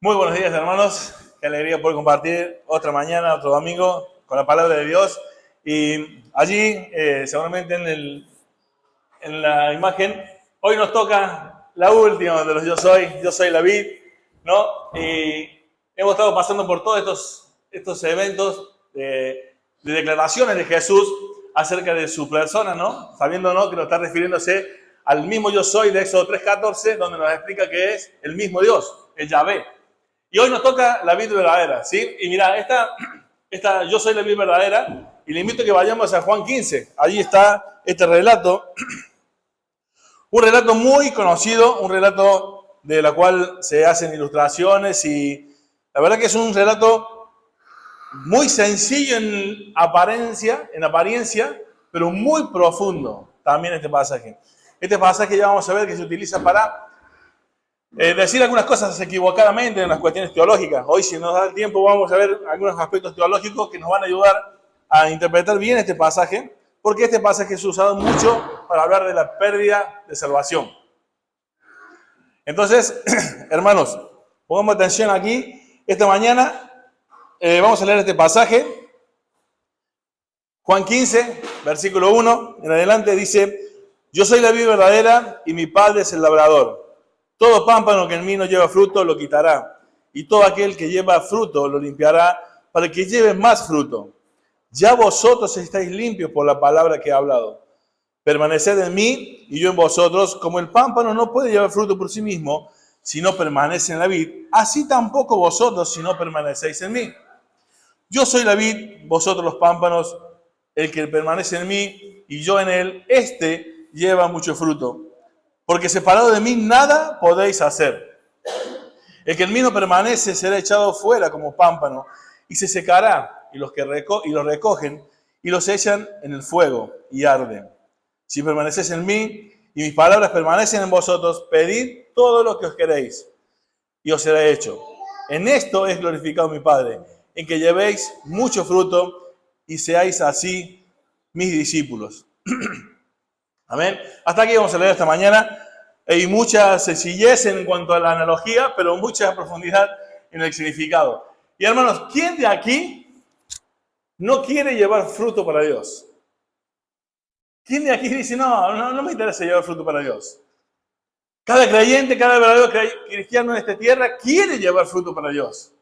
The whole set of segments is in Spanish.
Muy buenos días, hermanos. Qué alegría poder compartir otra mañana, otro domingo, con la palabra de Dios. Y allí, seguramente en la imagen, hoy nos toca la última de los yo soy la vid, ¿no? Y hemos estado pasando por todos estos eventos de declaraciones de Jesús acerca de su persona, ¿no? Sabiendo, ¿no?, que lo está refiriéndose al mismo yo soy de Éxodo 3:14, donde nos explica que es el mismo Dios, el Yahvé. Y hoy nos toca la vid verdadera, ¿sí? Y mira, yo soy la vid verdadera, y le invito a que vayamos a Juan 15. Allí está este relato, un relato muy conocido, un relato de la cual se hacen ilustraciones, y la verdad que es un relato muy sencillo en apariencia, pero muy profundo también este pasaje. Este pasaje ya vamos a ver que se utiliza para decir algunas cosas equivocadamente en las cuestiones teológicas. Hoy, si nos da el tiempo, vamos a ver algunos aspectos teológicos que nos van a ayudar a interpretar bien este pasaje, porque este pasaje es usado mucho para hablar de la pérdida de salvación. Entonces, hermanos, pongamos atención aquí. Esta mañana vamos a leer este pasaje. Juan 15, versículo 1 en adelante dice: yo soy la vid verdadera y mi Padre es el labrador. Todo pámpano que en mí no lleva fruto lo quitará, y todo aquel que lleva fruto lo limpiará, para que lleve más fruto. Ya vosotros estáis limpios por la palabra que he hablado. Permaneced en mí y yo en vosotros, como el pámpano no puede llevar fruto por sí mismo si no permanece en la vid, así tampoco vosotros si no permanecéis en mí. Yo soy la vid, vosotros los pámpanos. El que permanece en mí y yo en él, este lleva mucho fruto, porque separado de mí nada podéis hacer. El que en mí no permanece será echado fuera como pámpano y se secará, y los recogen y los echan en el fuego y arden. Si permanecéis en mí y mis palabras permanecen en vosotros, pedid todo lo que os queréis y os será hecho. En esto es glorificado mi Padre, en que llevéis mucho fruto y seáis así mis discípulos. Amén. Hasta aquí vamos a leer esta mañana. Hay mucha sencillez en cuanto a la analogía, pero mucha profundidad en el significado. Y hermanos, ¿quién de aquí no quiere llevar fruto para Dios? ¿Quién de aquí dice, no me interesa llevar fruto para Dios? Cada creyente, cada verdadero cristiano en esta tierra quiere llevar fruto para Dios.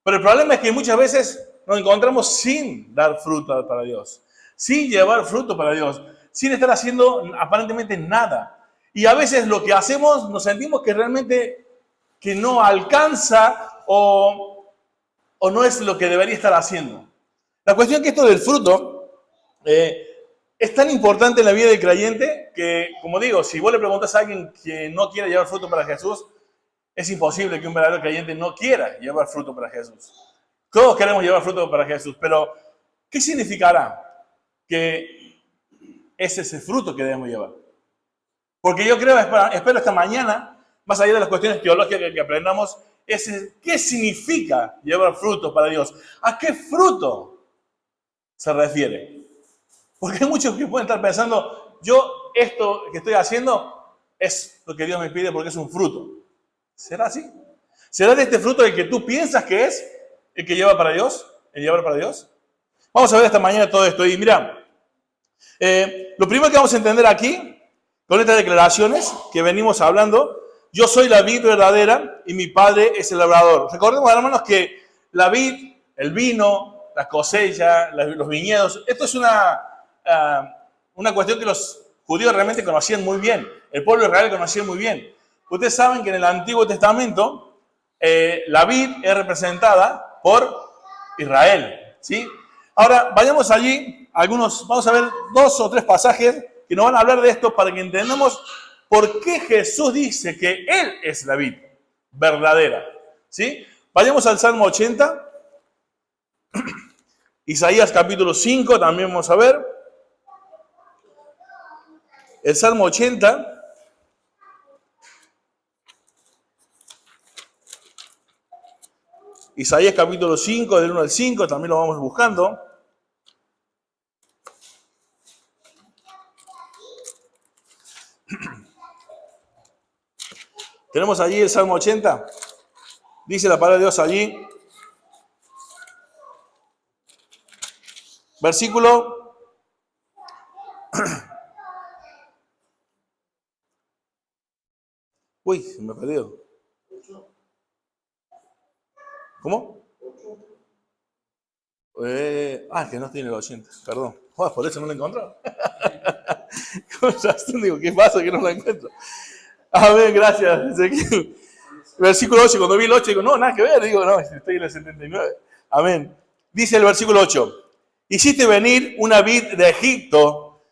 Pero el problema es que muchas veces nos encontramos sin dar fruto para Dios, sin llevar fruto para Dios, sin estar haciendo aparentemente nada. Y a veces lo que hacemos nos sentimos que realmente que no alcanza o no es lo que debería estar haciendo. La cuestión es que esto del fruto es tan importante en la vida del creyente que, como digo, si vos le preguntas a alguien que no quiere llevar fruto para Jesús, es imposible que un verdadero creyente no quiera llevar fruto para Jesús. Todos queremos llevar fruto para Jesús, pero ¿qué significará que es ese fruto que debemos llevar? Porque yo creo, espero esta mañana, más allá de las cuestiones teológicas que aprendamos, ¿qué significa llevar fruto para Dios? ¿A qué fruto se refiere? Porque hay muchos que pueden estar pensando, yo esto que estoy haciendo es lo que Dios me pide porque es un fruto. ¿Será así? ¿Será de este fruto el que tú piensas que es el que lleva para Dios? ¿El llevar para Dios? Vamos a ver esta mañana todo esto. Y mira, lo primero que vamos a entender aquí, con estas declaraciones que venimos hablando, yo soy la vid verdadera y mi Padre es el labrador. Recordemos, hermanos, que la vid, el vino, la cosecha, los viñedos, esto es una cuestión que los judíos realmente conocían muy bien. El pueblo de Israel conocía muy bien. Ustedes saben que en el Antiguo Testamento la vid es representada por Israel, ¿sí? Ahora, vayamos allí, vamos a ver 2 o 3 pasajes que nos van a hablar de esto para que entendamos por qué Jesús dice que Él es la vid verdadera, ¿sí? Vayamos al Salmo 80, Isaías capítulo 5, también vamos a ver. El Salmo 80... Isaías capítulo 5, del 1 al 5, también lo vamos buscando. Tenemos allí el Salmo 80. Dice la palabra de Dios allí, versículo uy, se me perdió. ¿Cómo? Que no tiene el 80, perdón. Joder, por eso no lo encontró. Digo, ¿qué pasa que no lo encuentro? Amén, gracias, Ezequiel. Versículo 8, cuando vi el 8, digo, no, nada que ver. Digo, no, estoy en el 79. Amén. Dice el versículo 8, hiciste venir una vid de Egipto,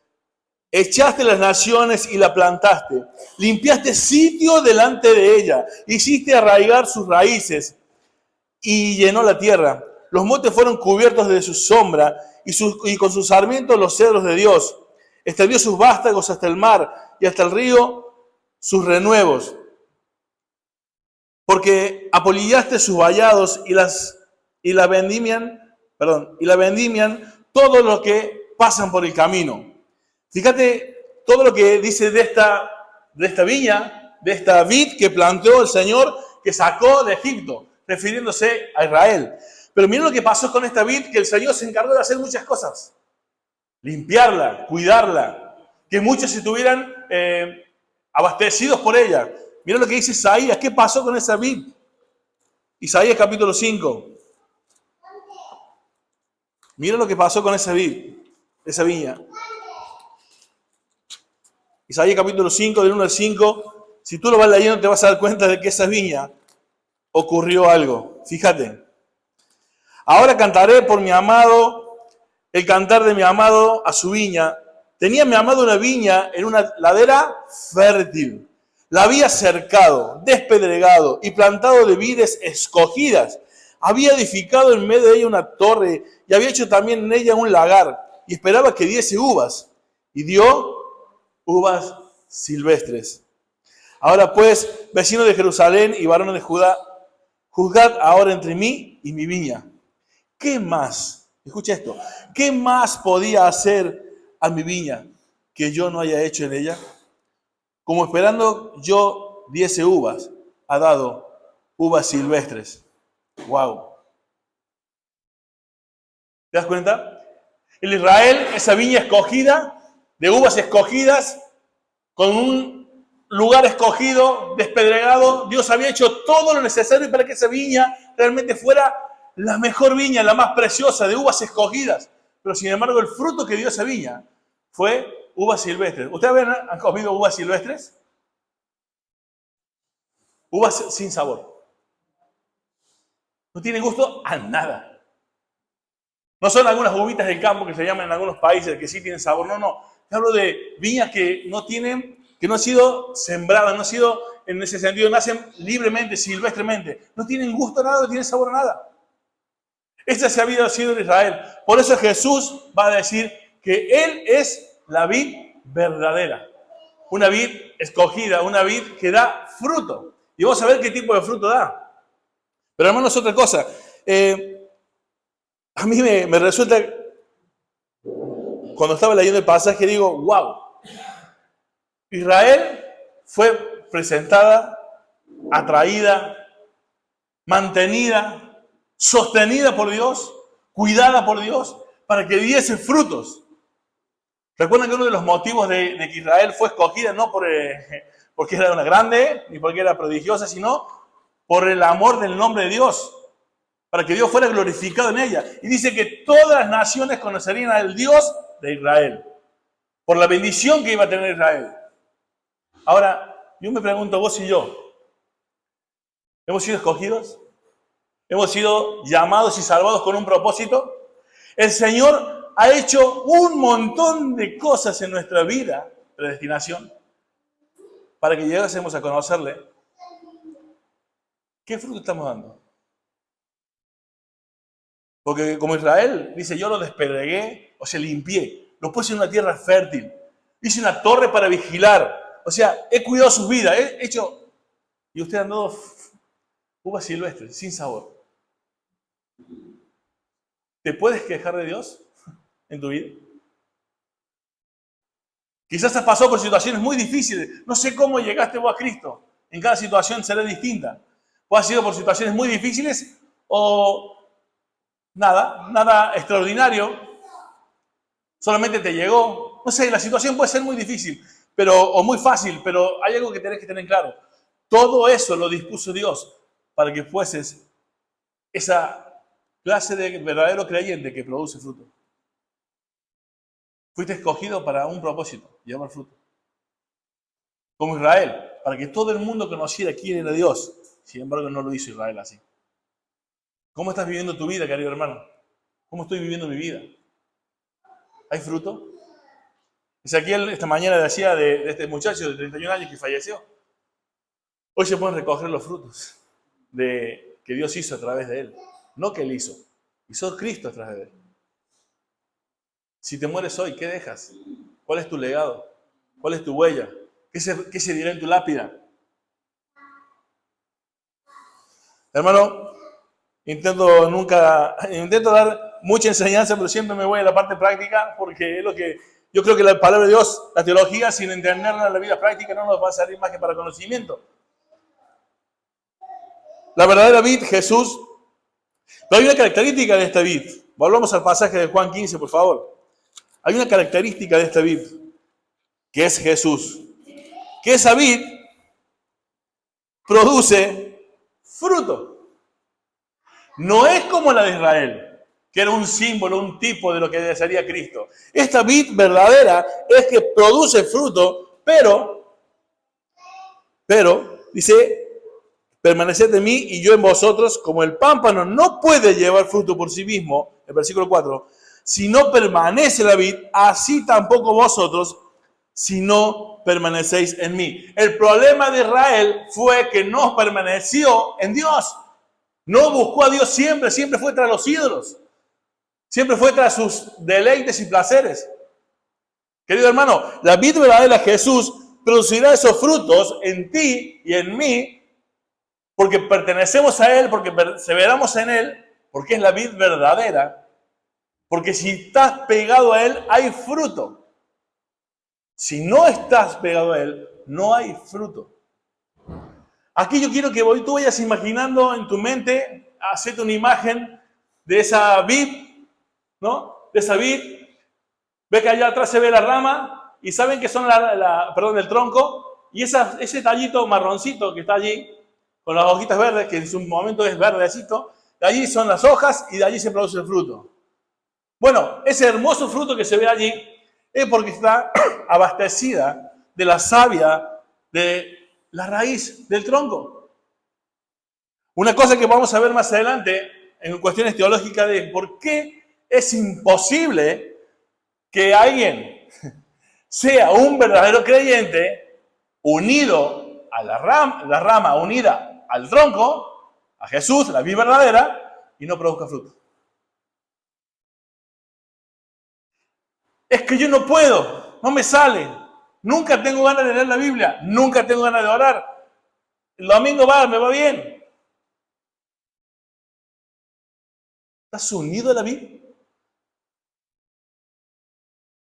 echaste las naciones y la plantaste, limpiaste sitio delante de ella, hiciste arraigar sus raíces y llenó la tierra. Los montes fueron cubiertos de su sombra y con sus sarmientos los cedros de Dios. Extendió sus vástagos hasta el mar y hasta el río sus renuevos. Porque apolillaste sus vallados y la vendimian todo lo que pasan por el camino. Fíjate todo lo que dice de esta viña, de esta vid que plantó el Señor, que sacó de Egipto, refiriéndose a Israel. Pero miren lo que pasó con esta vid, que el Señor se encargó de hacer muchas cosas. Limpiarla, cuidarla, que muchos estuvieran abastecidos por ella. Miren lo que dice Isaías, ¿qué pasó con esa vid? Isaías capítulo 5. Miren lo que pasó con esa vid, esa viña. Isaías capítulo 5, del 1 al 5. Si tú lo vas leyendo te vas a dar cuenta de que esa viña ocurrió algo. Fíjate. Ahora cantaré por mi amado, el cantar de mi amado a su viña. Tenía mi amado una viña en una ladera fértil. La había cercado, despedregado y plantado de vides escogidas. Había edificado en medio de ella una torre y había hecho también en ella un lagar y esperaba que diese uvas. Y dio uvas silvestres. Ahora pues, vecinos de Jerusalén y varones de Judá, juzgad ahora entre mí y mi viña. ¿Qué más? Escucha esto. ¿Qué más podía hacer a mi viña que yo no haya hecho en ella? Como esperando yo diese uvas, ha dado uvas silvestres. ¡Wow! ¿Te das cuenta? El Israel, esa viña escogida, de uvas escogidas, con un lugar escogido, despedregado, Dios había hecho todo lo necesario para que esa viña realmente fuera la mejor viña, la más preciosa, de uvas escogidas. Pero sin embargo, el fruto que dio esa viña fue uvas silvestres. ¿Ustedes han comido uvas silvestres? Uvas sin sabor. No tienen gusto a nada. No son algunas uvitas del campo que se llaman en algunos países que sí tienen sabor. No, no. Yo hablo de viñas que no han sido sembradas, no han sido en ese sentido, nacen libremente, silvestremente. No tienen gusto a nada, no tienen sabor a nada. Esta se había sido en Israel. Por eso Jesús va a decir que Él es la vid verdadera. Una vid escogida, una vid que da fruto. Y vamos a ver qué tipo de fruto da. Pero hermanos, otra cosa. A mí me resulta, cuando estaba leyendo el pasaje, digo, wow. Israel fue presentada, atraída, mantenida, sostenida por Dios, cuidada por Dios, para que diese frutos. Recuerden que uno de los motivos de que Israel fue escogida no porque era una grande, ni porque era prodigiosa, sino por el amor del nombre de Dios, para que Dios fuera glorificado en ella. Y dice que todas las naciones conocerían al Dios de Israel, por la bendición que iba a tener Israel. Ahora, yo me pregunto, vos y yo, ¿hemos sido escogidos? ¿Hemos sido llamados y salvados con un propósito? El Señor ha hecho un montón de cosas en nuestra vida, predestinación, para que llegásemos a conocerle. ¿Qué fruto estamos dando? Porque como Israel dice, yo lo despedregué, o sea, limpié, lo puse en una tierra fértil, hice una torre para vigilar, o sea, he cuidado sus vidas, he hecho, y usted han dado uvas silvestres, sin sabor. ¿Te puedes quejar de Dios en tu vida? Quizás has pasado por situaciones muy difíciles, no sé cómo llegaste vos a Cristo, en cada situación será distinta, O has sido por situaciones muy difíciles o nada extraordinario. Solamente te llegó. No sé, la situación puede ser muy difícil o muy fácil, pero hay algo que tenés que tener claro. Todo eso lo dispuso Dios para que fueses esa clase de verdadero creyente que produce fruto. Fuiste escogido para un propósito, llevar fruto. Como Israel, para que todo el mundo conociera quién era Dios. Sin embargo, no lo hizo Israel así. ¿Cómo estás viviendo tu vida, querido hermano? ¿Cómo estoy viviendo mi vida? ¿Hay fruto? Ezequiel esta mañana decía de este muchacho de 31 años que falleció. Hoy se pueden recoger los frutos que Dios hizo a través de él. No que él hizo. Hizo Cristo a través de él. Si te mueres hoy, ¿qué dejas? ¿Cuál es tu legado? ¿Cuál es tu huella? ¿Qué se dirá en tu lápida? Hermano, intento dar mucha enseñanza, pero siempre me voy a la parte práctica porque es lo que yo creo que la palabra de Dios, la teología, sin entenderla en la vida práctica, no nos va a salir más que para conocimiento. La verdadera vid, Jesús. Pero hay una característica de esta vid. Volvamos al pasaje de Juan 15, por favor. Hay una característica de esta vid, que es Jesús. Que esa vid produce fruto. No es como la de Israel, que era un símbolo, un tipo de lo que sería Cristo. Esta vid verdadera es que produce fruto, pero, dice, permaneced en mí y yo en vosotros, como el pámpano no puede llevar fruto por sí mismo, el versículo 4, si no permanece la vid, así tampoco vosotros, si no permanecéis en mí. El problema de Israel fue que no permaneció en Dios. No buscó a Dios siempre fue tras los ídolos. Siempre fue tras sus deleites y placeres. Querido hermano, la vid verdadera Jesús producirá esos frutos en ti y en mí, porque pertenecemos a Él, porque perseveramos en Él, porque es la vid verdadera. Porque si estás pegado a Él, hay fruto. Si no estás pegado a Él, no hay fruto. Aquí yo quiero que tú vayas imaginando en tu mente, hacete una imagen de esa vid, ¿no? De esa vid. Ve que allá atrás se ve la rama y saben que son el tronco. Y ese tallito marroncito que está allí, con las hojitas verdes, que en su momento es verdecito, de allí son las hojas y de allí se produce el fruto. Bueno, ese hermoso fruto que se ve allí es porque está abastecida de la savia de la raíz del tronco. Una cosa que vamos a ver más adelante en cuestiones teológicas de por qué es imposible que alguien sea un verdadero creyente unido a la rama unida al tronco, a Jesús, la vida verdadera, y no produzca fruto. Es que yo no puedo, no me sale. Nunca tengo ganas de leer la Biblia, nunca tengo ganas de orar. El domingo me va bien. ¿Estás unido a la Biblia?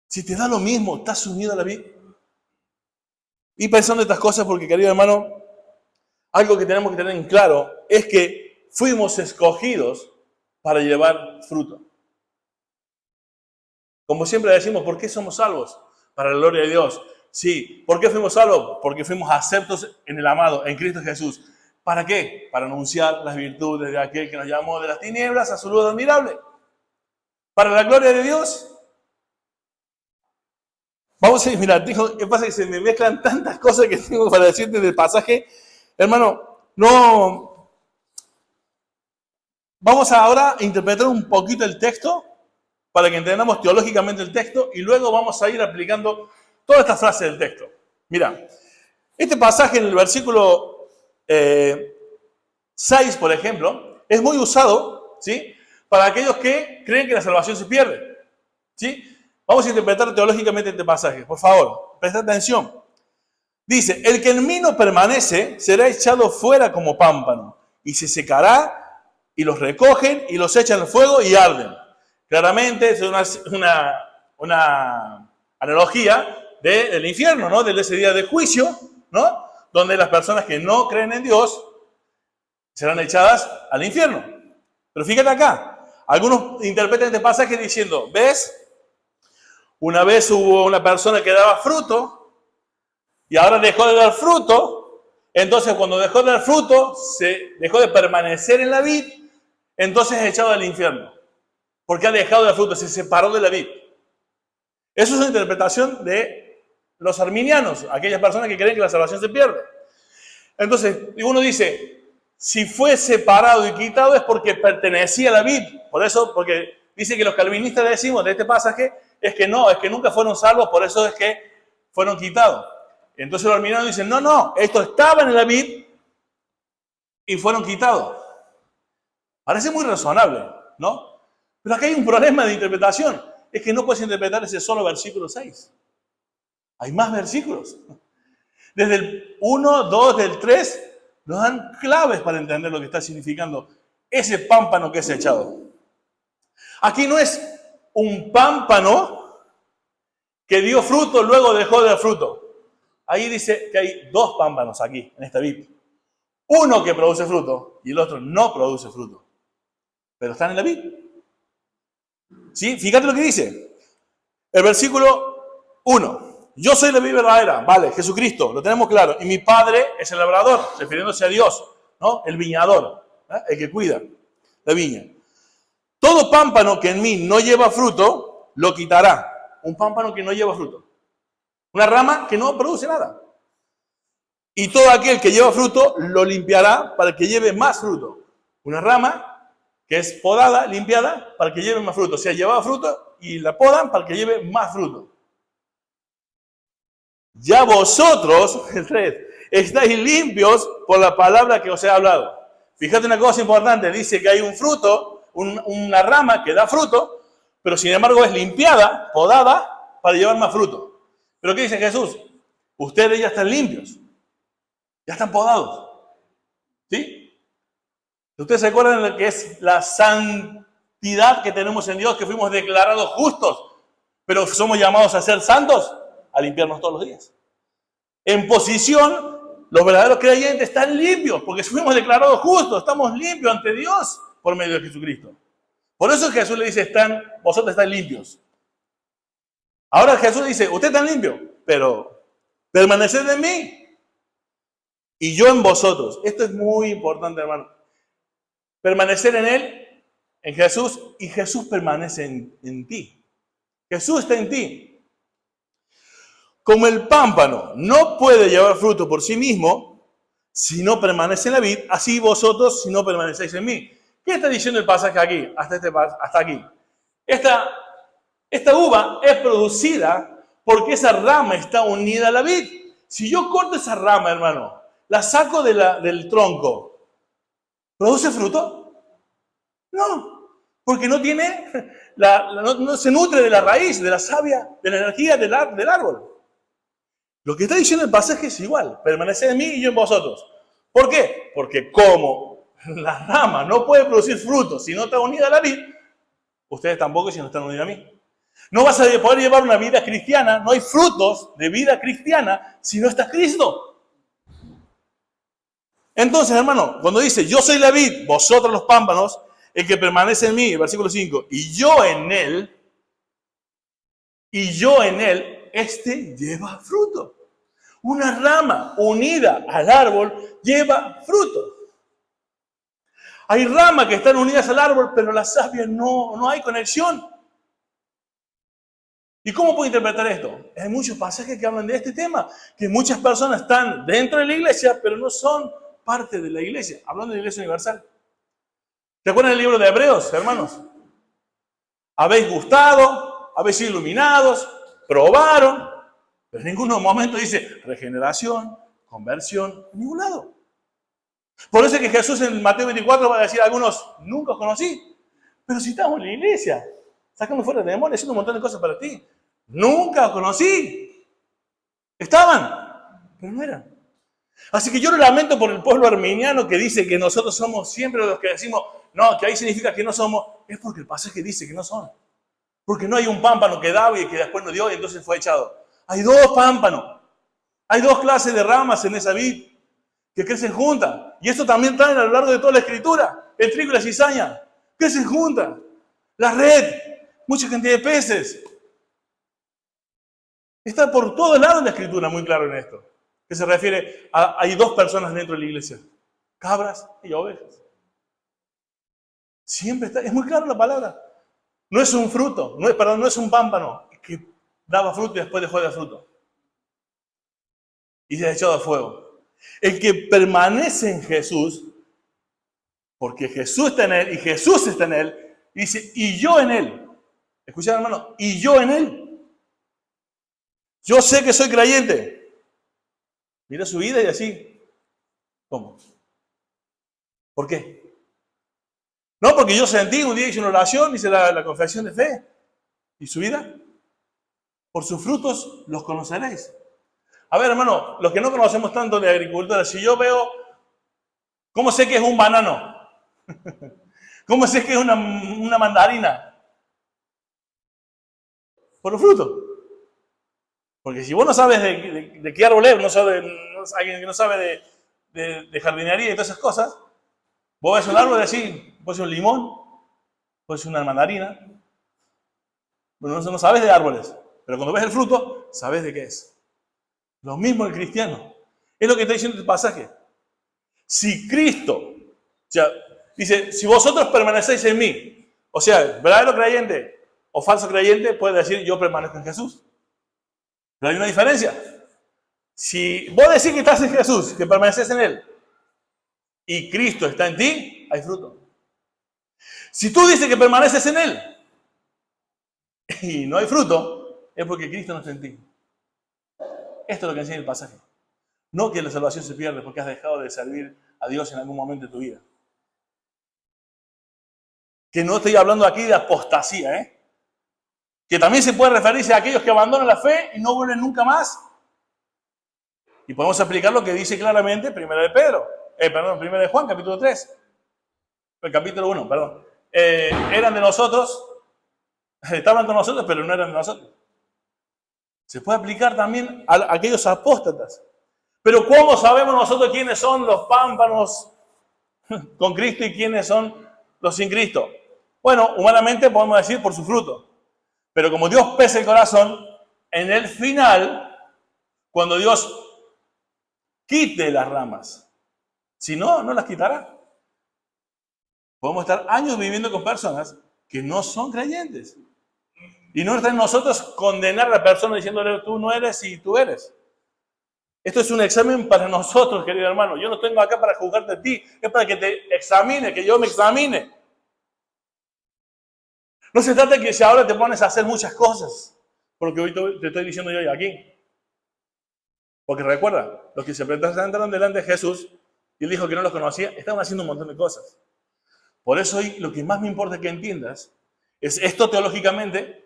Si te da lo mismo, ¿estás unido a la Biblia? Y pensando en estas cosas, porque querido hermano, algo que tenemos que tener en claro es que fuimos escogidos para llevar fruto. Como siempre decimos, ¿por qué somos salvos? Para la gloria de Dios. Sí, ¿por qué fuimos salvos? Porque fuimos aceptos en el amado, en Cristo Jesús. ¿Para qué? Para anunciar las virtudes de aquel que nos llamó de las tinieblas a su luz admirable. Para la gloria de Dios. Vamos a ir, mira, ¿qué pasa? Que se me mezclan tantas cosas que tengo para decirte del pasaje. Hermano, no. Vamos ahora a interpretar un poquito el texto para que entendamos teológicamente el texto y luego vamos a ir aplicando todas estas frases del texto. Mira, este pasaje en el versículo 6, por ejemplo, es muy usado, ¿sí?, para aquellos que creen que la salvación se pierde, ¿sí? Vamos a interpretar teológicamente este pasaje. Por favor, presta atención. Dice, el que en mí no permanece será echado fuera como pámpano y se secará y los recogen y los echan al fuego y arden. Claramente es una analogía del infierno, ¿no? De ese día de juicio, ¿no? Donde las personas que no creen en Dios serán echadas al infierno. Pero fíjate acá, algunos interpretan este pasaje diciendo, ¿ves? Una vez hubo una persona que daba fruto y ahora dejó de dar fruto. Entonces cuando dejó de dar fruto, se dejó de permanecer en la vid, entonces es echado al infierno. Porque ha dejado de dar fruto, se separó de la vid. Eso es una interpretación de los arminianos, aquellas personas que creen que la salvación se pierde. Entonces uno dice, si fue separado y quitado es porque pertenecía a la vid. Por eso, porque dice que los calvinistas decimos de este pasaje, es que no, es que nunca fueron salvos, por eso es que fueron quitados. Entonces los arminianos dicen, no, estos estaban en la vid y fueron quitados. Parece muy razonable, ¿no? Pero acá hay un problema de interpretación, es que no puedes interpretar ese solo versículo 6. Hay más versículos. Desde el 1, 2, del 3, nos dan claves para entender lo que está significando ese pámpano que es echado. Aquí no es un pámpano que dio fruto, luego dejó de dar fruto. Ahí dice que hay dos pámpanos aquí, en esta vid. Uno que produce fruto y el otro no produce fruto. Pero están en la vid. ¿Sí? Fíjate lo que dice. El versículo 1. Yo soy la vid verdadera. Vale, Jesucristo, lo tenemos claro. Y mi Padre es el labrador, refiriéndose a Dios, ¿no? El viñador, el que cuida la viña. Todo pámpano que en mí no lleva fruto, lo quitará. Un pámpano que no lleva fruto. Una rama que no produce nada. Y todo aquel que lleva fruto, lo limpiará para que lleve más fruto. Una rama que es podada, limpiada, para que lleve más fruto. O sea, llevaba fruto y la podan para que lleve más fruto. Ya vosotros, el 3, estáis limpios por la palabra que os he hablado. Fíjate una cosa importante, dice que hay un fruto, una rama que da fruto, pero sin embargo es limpiada, podada, para llevar más fruto. ¿Pero qué dice Jesús? Ustedes ya están limpios, ya están podados. ¿Sí? ¿Ustedes se acuerdan de lo que es la santidad que tenemos en Dios, que fuimos declarados justos, pero somos llamados a ser santos? A limpiarnos todos los días. En posición, los verdaderos creyentes están limpios, porque fuimos declarados justos, estamos limpios ante Dios por medio de Jesucristo. Por eso Jesús le dice, vosotros están limpios. Ahora Jesús dice, ustedes están limpios, pero permaneced en mí y yo en vosotros. Esto es muy importante, hermano. Permanecer en Él, en Jesús, y Jesús permanece en ti. Jesús está en ti. Como el pámpano no puede llevar fruto por sí mismo, si no permanece en la vid, así vosotros si no permanecéis en mí. ¿Qué está diciendo el pasaje aquí? Hasta aquí. Esta uva es producida porque esa rama está unida a la vid. Si yo corto esa rama, hermano, la saco del tronco, ¿produce fruto? No, porque no tiene, no se nutre de la raíz, de la savia, de la energía del árbol. Lo que está diciendo el pasaje es igual, permaneced en mí y yo en vosotros. ¿Por qué? Porque como la rama no puede producir frutos si no está unida a la vid, ustedes tampoco si no están unidos a mí. No vas a poder llevar una vida cristiana, no hay frutos de vida cristiana si no está Cristo. Entonces, hermano, cuando dice, yo soy la vid, vosotros los pámpanos, el que permanece en mí, versículo 5, y yo en él, este lleva fruto. Una rama unida al árbol lleva fruto. Hay ramas que están unidas al árbol, pero la savia no hay conexión. ¿Y cómo puedo interpretar esto? Hay muchos pasajes que hablan de este tema, que muchas personas están dentro de la iglesia, pero no son parte de la iglesia, hablando de la iglesia universal. ¿Te acuerdan del libro de Hebreos, hermanos? Habéis gustado, habéis sido iluminados, probaron, pero en ningún momento dice regeneración, conversión, en ningún lado. Por eso es que Jesús en Mateo 24 va a decir a algunos, nunca os conocí, pero si estamos en la iglesia, sacando fuera de demonios, haciendo un montón de cosas para ti. Nunca os conocí. Estaban, pero no eran. Así que yo lo lamento por el pueblo arminiano que dice que nosotros somos siempre los que decimos, no, que ahí significa que no somos, es porque el pasaje dice que no son. Porque no hay un pámpano que daba y que después no dio y entonces fue echado. Hay dos pámpanos. Hay dos clases de ramas en esa vid. que crecen juntas. Y eso también traen a lo largo de toda la Escritura. El trigo y la cizaña crecen juntas. La red, mucha cantidad de peces. Está por todos lados en la Escritura muy claro en esto. Que se refiere a hay dos personas dentro de la iglesia. Cabras y ovejas. Siempre está, es muy claro la palabra. No es un fruto, no es un pámpano que daba fruto y después dejó de dar fruto. Y se ha echado a fuego. El que permanece en Jesús, porque Jesús está en él y Jesús está en él, dice, y yo en él. Escucharon, hermano, y yo en él. Yo sé que soy creyente. Mira su vida y así. ¿Cómo? ¿Por qué? No, porque yo sentí un día, hice una oración, hice la confesión de fe. ¿Y su vida? Por sus frutos los conoceréis. A ver, hermano, los que no conocemos tanto de agricultura, si yo veo, ¿cómo sé que es un banano? ¿Cómo sé que es una mandarina? Por los frutos. Porque si vos no sabes de qué árbol es, alguien que no sabe de jardinería y todas esas cosas, vos ves un árbol y decís, puede ser un limón, puede ser una mandarina. Bueno, no sabes de árboles, pero cuando ves el fruto, sabes de qué es. Lo mismo el cristiano. Es lo que está diciendo este pasaje. Si Cristo, o sea, dice, si vosotros permanecéis en mí, o sea, verdadero creyente o falso creyente puede decir, yo permanezco en Jesús. Pero hay una diferencia. Si vos decís que estás en Jesús, que permaneces en Él, y Cristo está en ti, hay fruto. Si tú dices que permaneces en Él y no hay fruto, es porque Cristo no está en ti. Esto es lo que enseña el pasaje. No que la salvación se pierde porque has dejado de servir a Dios en algún momento de tu vida. Que no estoy hablando aquí de apostasía, que también se puede referirse a aquellos que abandonan la fe y no vuelven nunca más. Y podemos aplicar lo que dice claramente 1 de Juan, capítulo 3. El capítulo 1, perdón. Eran de nosotros, estaban con nosotros, pero no eran de nosotros. Se puede aplicar también a aquellos apóstatas. Pero ¿cómo sabemos nosotros quiénes son los pámpanos con Cristo y quiénes son los sin Cristo? Bueno, humanamente podemos decir por su fruto. Pero como Dios pesa el corazón, en el final, cuando Dios quite las ramas, si no, no las quitará. Podemos estar años viviendo con personas que no son creyentes. Y no está en nosotros condenar a la persona diciéndole tú no eres y tú eres. Esto es un examen para nosotros, querido hermano. Yo no tengo acá para juzgarte a ti. Es para que te examine, que yo me examine. No se trata de que si ahora te pones a hacer muchas cosas, porque hoy te estoy diciendo yo aquí. Porque recuerda, los que se presentaron delante de Jesús y él dijo que no los conocía, estaban haciendo un montón de cosas. Por eso hoy lo que más me importa que entiendas es esto teológicamente,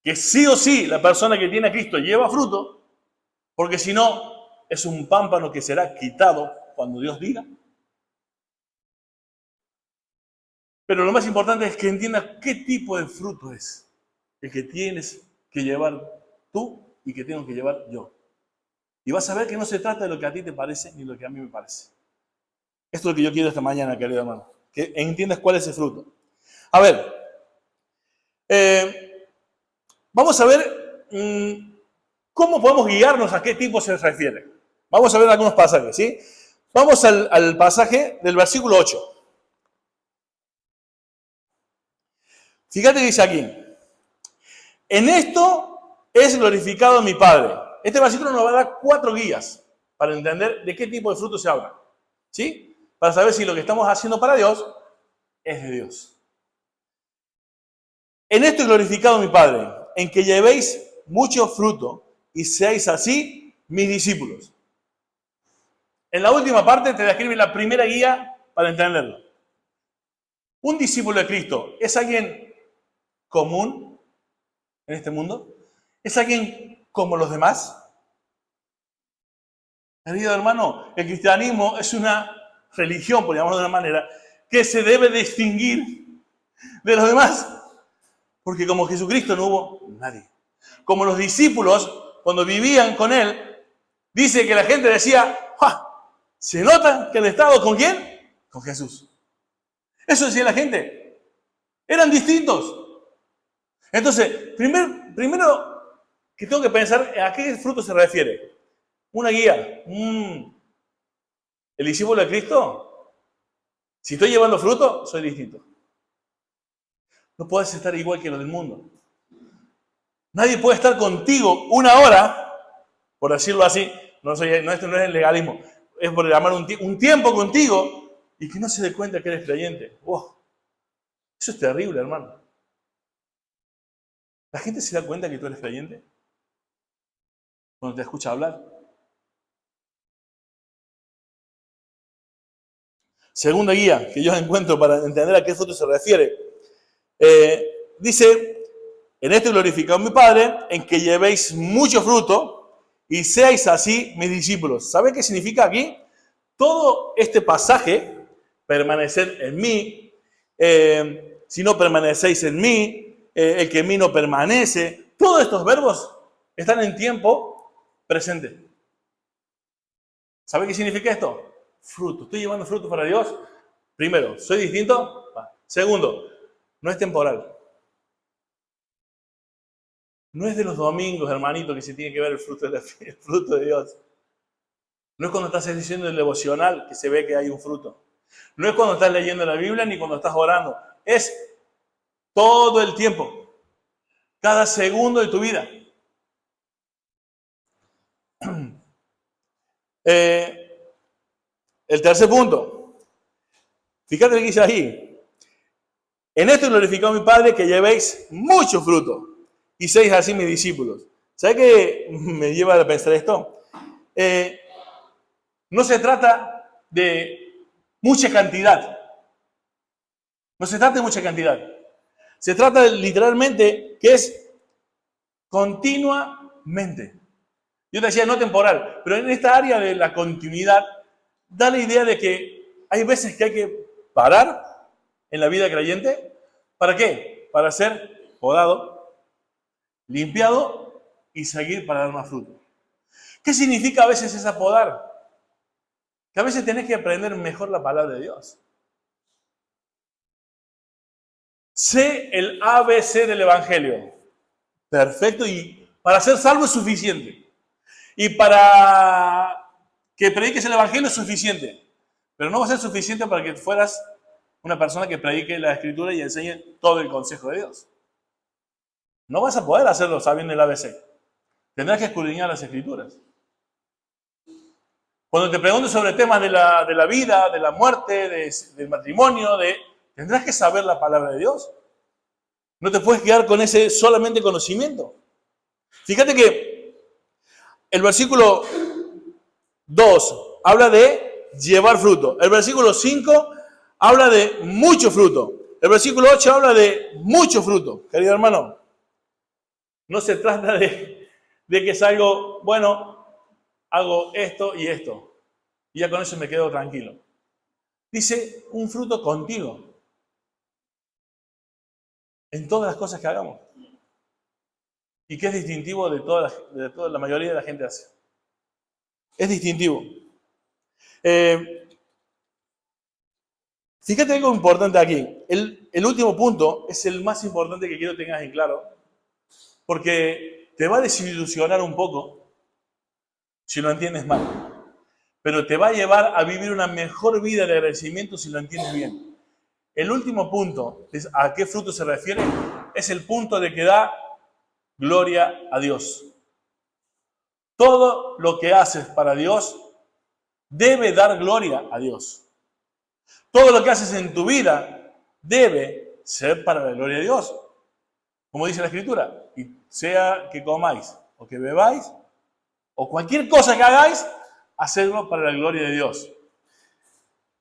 que sí o sí la persona que tiene a Cristo lleva fruto, porque si no, es un pámpano que será quitado cuando Dios diga. Pero lo más importante es que entiendas qué tipo de fruto es el que tienes que llevar tú y que tengo que llevar yo. Y vas a ver que no se trata de lo que a ti te parece ni lo que a mí me parece. Esto es lo que yo quiero esta mañana, querido hermano. Que entiendas cuál es el fruto. A ver, vamos a ver cómo podemos guiarnos a qué tipo se refiere. Vamos a ver algunos pasajes, ¿sí? Vamos al pasaje del versículo 8. Fíjate que dice aquí, en esto es glorificado mi Padre. Este versículo nos va a dar 4 guías para entender de qué tipo de fruto se habla, ¿sí? Para saber si lo que estamos haciendo para Dios es de Dios. En esto es glorificado mi Padre, en que llevéis mucho fruto y seáis así mis discípulos. En la última parte te describe la primera guía para entenderlo. Un discípulo de Cristo es alguien común en este mundo. ¿Es alguien como los demás? Querido hermano, el cristianismo es una religión, por llamarlo de una manera, que se debe distinguir de los demás. Porque como Jesucristo no hubo nadie. Como los discípulos, cuando vivían con Él, dice que la gente decía, ¡ja! Se nota que han estado ¿con quién? Con Jesús. Eso decía la gente. Eran distintos. Entonces, primero que tengo que pensar a qué fruto se refiere. Una guía. ¿El discípulo de Cristo? Si estoy llevando fruto, soy distinto. No puedes estar igual que los del mundo. Nadie puede estar contigo una hora, por decirlo así, esto no es el legalismo, es por llamar un tiempo contigo y que no se dé cuenta que eres creyente. ¡Wow! Eso es terrible, hermano. ¿La gente se da cuenta que tú eres creyente? Cuando te escucha hablar. Segunda guía que yo encuentro para entender a qué fruto se refiere. Dice, en esto glorificado mi Padre, en que llevéis mucho fruto y seáis así mis discípulos. ¿Sabe qué significa aquí? Todo este pasaje, permanecer en mí, si no permanecéis en mí, el que en mí no permanece, todos estos verbos están en tiempo presente. ¿Sabe qué significa esto? Fruto. ¿Estoy llevando fruto para Dios? Primero, ¿soy distinto? Segundo, no es temporal. No es de los domingos, hermanito, que se tiene que ver el fruto de Dios. No es cuando estás diciendo el devocional que se ve que hay un fruto. No es cuando estás leyendo la Biblia ni cuando estás orando. Es todo el tiempo. Cada segundo de tu vida. El tercer punto. Fíjate lo que dice ahí. En esto glorificó mi Padre que llevéis mucho fruto y seáis así mis discípulos. ¿Sabe qué me lleva a pensar esto? No se trata de mucha cantidad. No se trata de mucha cantidad. Se trata literalmente que es continuamente. Yo te decía no temporal, pero en esta área de la continuidad da la idea de que hay veces que hay que parar en la vida creyente. ¿Para qué? Para ser podado, limpiado y seguir para dar más fruto. ¿Qué significa a veces esa podar? Que a veces tenés que aprender mejor la palabra de Dios. Sé el ABC del Evangelio. Perfecto. Y para ser salvo es suficiente. Y para que prediques el Evangelio es suficiente. Pero no va a ser suficiente para que fueras una persona que predique la Escritura y enseñe todo el consejo de Dios. No vas a poder hacerlo sabiendo el ABC. Tendrás que escudriñar las Escrituras. Cuando te preguntes sobre temas de la vida, de la muerte, del matrimonio, tendrás que saber la palabra de Dios. No te puedes quedar con ese solamente conocimiento. Fíjate que el versículo 2 habla de llevar fruto. El versículo 5 habla de mucho fruto. El versículo 8 habla de mucho fruto. Querido hermano, no se trata de que es algo, bueno, hago esto y esto. Y ya con eso me quedo tranquilo. Dice, un fruto contigo. En todas las cosas que hagamos. Y que es distintivo de toda la mayoría de la gente hace. Es distintivo. Fíjate algo importante aquí. El último punto es el más importante que quiero que tengas en claro. Porque te va a desilusionar un poco si lo entiendes mal. Pero te va a llevar a vivir una mejor vida de agradecimiento si lo entiendes bien. El último punto, ¿a qué fruto se refiere? Es el punto de que da gloria a Dios. Todo lo que haces para Dios debe dar gloria a Dios. Todo lo que haces en tu vida debe ser para la gloria de Dios. Como dice la Escritura, y sea que comáis o que bebáis o cualquier cosa que hagáis, hacedlo para la gloria de Dios.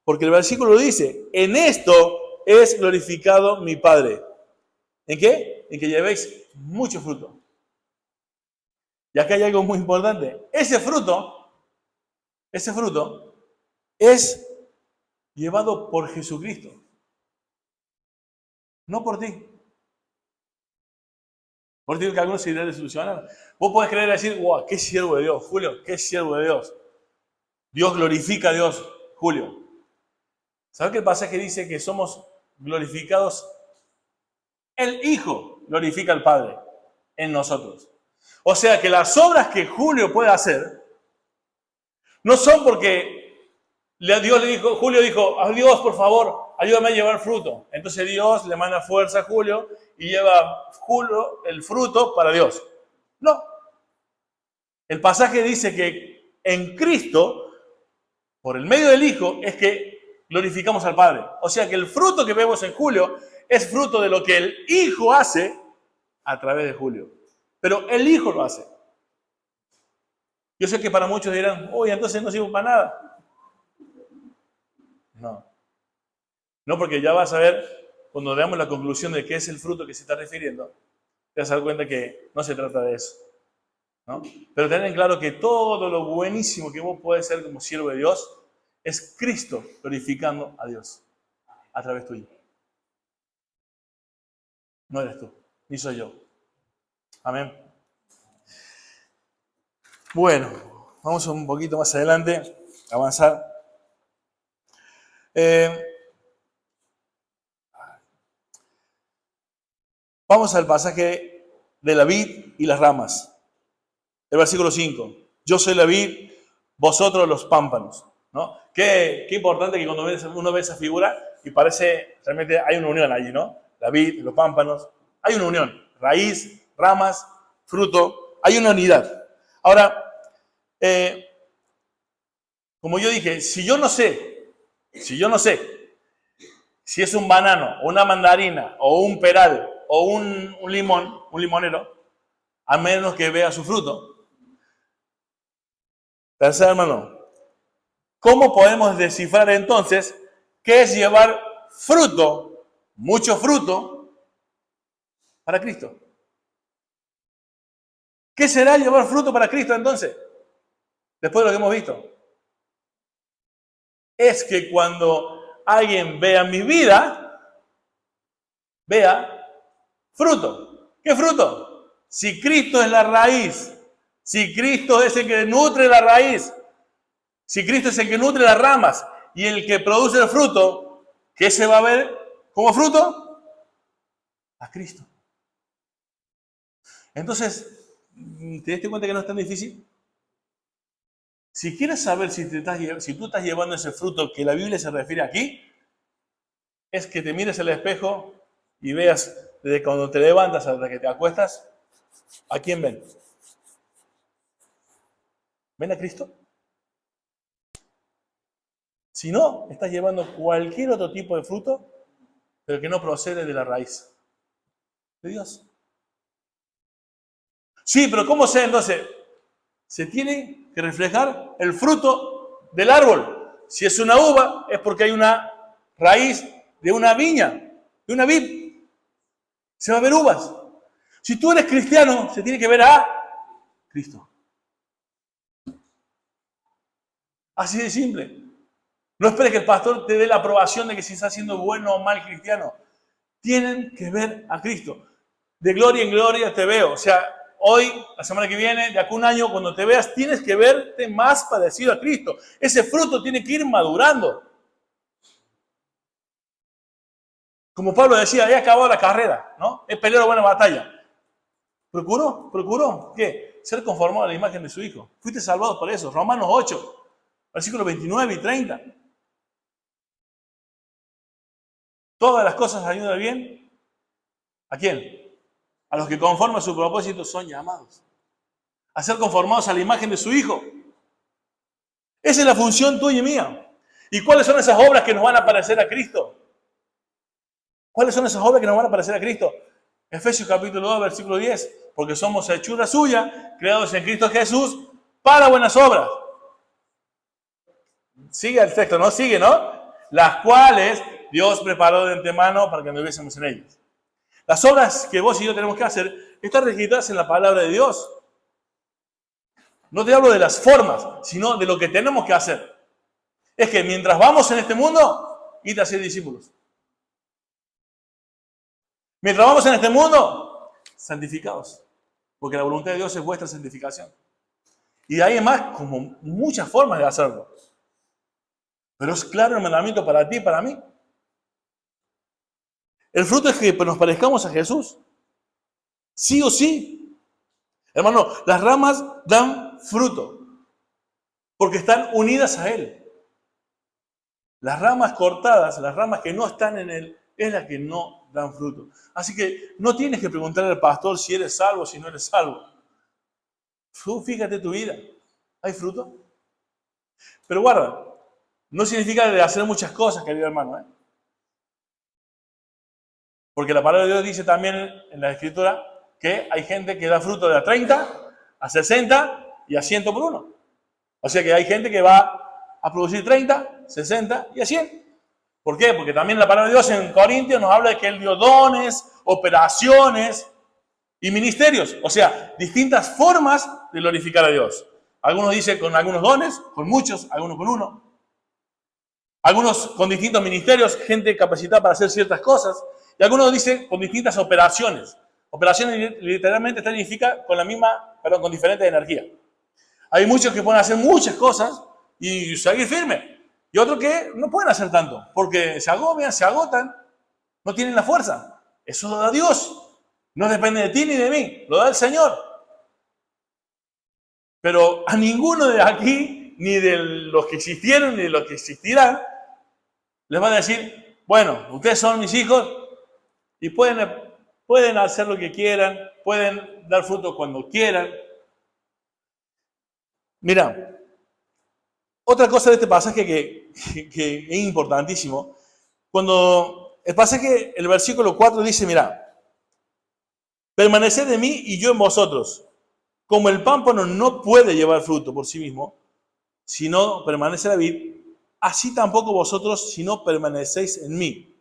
Porque el versículo dice, en esto es glorificado mi Padre. ¿En qué? En que llevéis mucho fruto. Y acá hay algo muy importante. Ese fruto es llevado por Jesucristo. No por ti. Por eso digo que algunos se irán a desilusionar. Vos podés creer y decir, wow, qué siervo de Dios, Julio, qué siervo de Dios. Dios glorifica a Dios, Julio. ¿Sabes que el pasaje dice que somos glorificados? El Hijo glorifica al Padre en nosotros. O sea que las obras que Julio puede hacer no son porque Dios le dijo, Julio dijo, a Dios, por favor, ayúdame a llevar fruto. Entonces Dios le manda fuerza a Julio y lleva Julio el fruto para Dios. No. El pasaje dice que en Cristo, por el medio del Hijo, es que glorificamos al Padre. O sea que el fruto que vemos en Julio es fruto de lo que el Hijo hace a través de Julio. Pero el Hijo lo hace. Yo sé que para muchos dirán, uy, entonces no sirvo para nada. No. No, porque ya vas a ver, cuando veamos la conclusión de qué es el fruto que se está refiriendo, te vas a dar cuenta que no se trata de eso, ¿no? Pero ten en claro que todo lo buenísimo que vos podés ser como siervo de Dios es Cristo glorificando a Dios a través tuyo. No eres tú, ni soy yo. Amén. Bueno, vamos un poquito más adelante, avanzar. Vamos al pasaje de la vid y las ramas. El versículo 5. Yo soy la vid, vosotros los pámpanos, ¿no? Qué importante que cuando uno ve esa figura y parece, realmente hay una unión allí, ¿no? La vid, los pámpanos, hay una unión. Raíz, ramas, fruto, hay una unidad. Ahora, como yo dije, si yo no sé si es un banano, o una mandarina, o un peral, o un limón, un limonero, a menos que vea su fruto. Tercer hermano, ¿cómo podemos descifrar entonces qué es llevar fruto, mucho fruto, para Cristo? ¿Qué será llevar fruto para Cristo entonces? Después de lo que hemos visto. Es que cuando alguien vea mi vida, vea fruto. ¿Qué fruto? Si Cristo es la raíz, si Cristo es el que nutre la raíz, si Cristo es el que nutre las ramas y el que produce el fruto, ¿qué se va a ver como fruto? A Cristo. Entonces, ¿te diste cuenta que no es tan difícil? Si quieres saber si tú estás llevando ese fruto que la Biblia se refiere aquí, es que te mires al espejo y veas desde cuando te levantas hasta que te acuestas, ¿a quién ven? ¿Ven a Cristo? Si no, estás llevando cualquier otro tipo de fruto, pero que no procede de la raíz de Dios. Sí, pero ¿cómo sé entonces? Se tiene que reflejar el fruto del árbol. Si es una uva, es porque hay una raíz de una viña, de una vid. Se va a ver uvas. Si tú eres cristiano, se tiene que ver a Cristo. Así de simple. No esperes que el pastor te dé la aprobación de que si está siendo bueno o mal cristiano. Tienen que ver a Cristo. De gloria en gloria te veo. O sea, hoy, la semana que viene, de acá un año, cuando te veas, tienes que verte más parecido a Cristo. Ese fruto tiene que ir madurando. Como Pablo decía, he acabado la carrera, ¿no? He peleado buena batalla. ¿Procuró? ¿Qué? Ser conformado a la imagen de su Hijo. Fuiste salvados por eso. Romanos 8, versículos 29 y 30. Todas las cosas ayudan bien. ¿A quién? A los que conforme a su propósito son llamados. A ser conformados a la imagen de su Hijo. Esa es la función tuya y mía. ¿Y cuáles son esas obras que nos van a parecer a Cristo? ¿Cuáles son esas obras que nos van a parecer a Cristo? Efesios capítulo 2, versículo 10. Porque somos hechura suya, creados en Cristo Jesús, para buenas obras. Sigue el texto, ¿no? Sigue, ¿no? Las cuales Dios preparó de antemano para que anduviésemos en ellas. Las obras que vos y yo tenemos que hacer están registradas en la palabra de Dios. No te hablo de las formas, sino de lo que tenemos que hacer. Es que mientras vamos en este mundo, id a ser discípulos. Mientras vamos en este mundo, santificados. Porque la voluntad de Dios es vuestra santificación. Y hay más, como muchas formas de hacerlo. Pero es claro el mandamiento para ti y para mí. El fruto es que nos parezcamos a Jesús. Sí o sí. Hermano, las ramas dan fruto porque están unidas a Él. Las ramas cortadas, las ramas que no están en Él, es las que no dan fruto. Así que no tienes que preguntarle al pastor si eres salvo o si no eres salvo. Tú fíjate tu vida. ¿Hay fruto? Pero guarda, no significa de hacer muchas cosas, querido hermano. Porque la palabra de Dios dice también en la Escritura que hay gente que da fruto de a 30, a 60 y a 100 por uno. O sea que hay gente que va a producir 30, 60 y a 100. ¿Por qué? Porque también la palabra de Dios en Corintios nos habla de que Él dio dones, operaciones y ministerios. O sea, distintas formas de glorificar a Dios. Algunos dicen con algunos dones, con muchos, algunos con uno. Algunos con distintos ministerios, gente capacitada para hacer ciertas cosas. Y algunos dicen con distintas operaciones. Operaciones literalmente significa con diferentes energías. Hay muchos que pueden hacer muchas cosas y seguir firme. Y otros que no pueden hacer tanto, porque se agobian, se agotan, no tienen la fuerza. Eso lo da Dios. No depende de ti ni de mí, lo da el Señor. Pero a ninguno de aquí, ni de los que existieron, ni de los que existirán, les van a decir, bueno, ustedes son mis hijos y pueden hacer lo que quieran, pueden dar fruto cuando quieran. Mira, otra cosa de este pasaje que es importantísimo, cuando el pasaje, el versículo 4 dice, mira, permaneced en mí y yo en vosotros. Como el pámpano no puede llevar fruto por sí mismo, si no permanece la vid, así tampoco vosotros si no permanecéis en mí.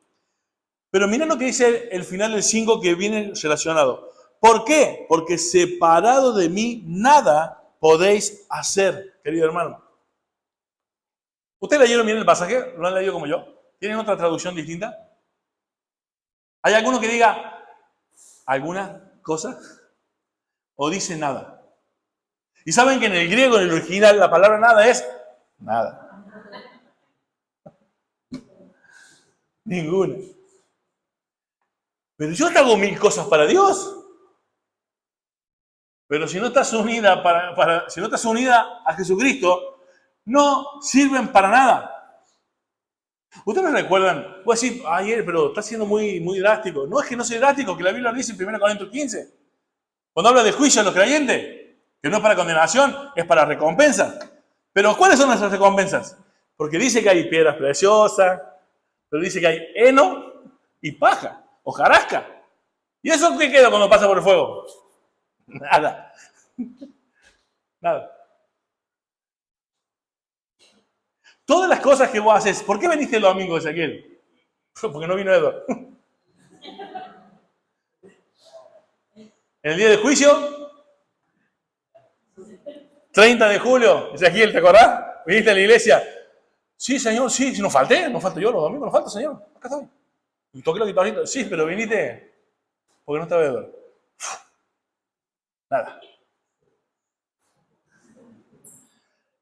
Pero miren lo que dice el final del 5 que viene relacionado. ¿Por qué? Porque separado de mí nada podéis hacer, querido hermano. ¿Ustedes leyeron bien el pasaje? ¿Lo han leído como yo? ¿Tienen otra traducción distinta? ¿Hay alguno que diga alguna cosa? ¿O dice nada? Y saben que en el griego, en el original, la palabra nada es nada. Ninguna. Pero yo te hago 1000 cosas para Dios. Pero si no estás unida si no estás unida a Jesucristo, no sirven para nada. ¿Ustedes me recuerdan? Voy a decir, ayer, pero está siendo muy, muy drástico. No es que no sea drástico, que la Biblia lo dice en 1 Corintios 15. Cuando habla de juicio a los creyentes, que no es para condenación, es para recompensa. Pero ¿cuáles son nuestras recompensas? Porque dice que hay piedras preciosas, pero dice que hay heno y paja, hojarasca. ¿Y eso qué queda cuando pasa por el fuego? Nada. Nada. Todas las cosas que vos haces, ¿por qué veniste el domingo, Ezequiel? Porque no vino Eduardo. En el día del juicio, 30 de julio, Ezequiel, ¿te acordás? ¿Viniste a la iglesia? Sí, señor, sí, si no falté, no falto yo los domingos, no falta, señor, acá estoy. Y toqué la guitarrita, sí, pero viniste porque no estaba Eduardo. Nada.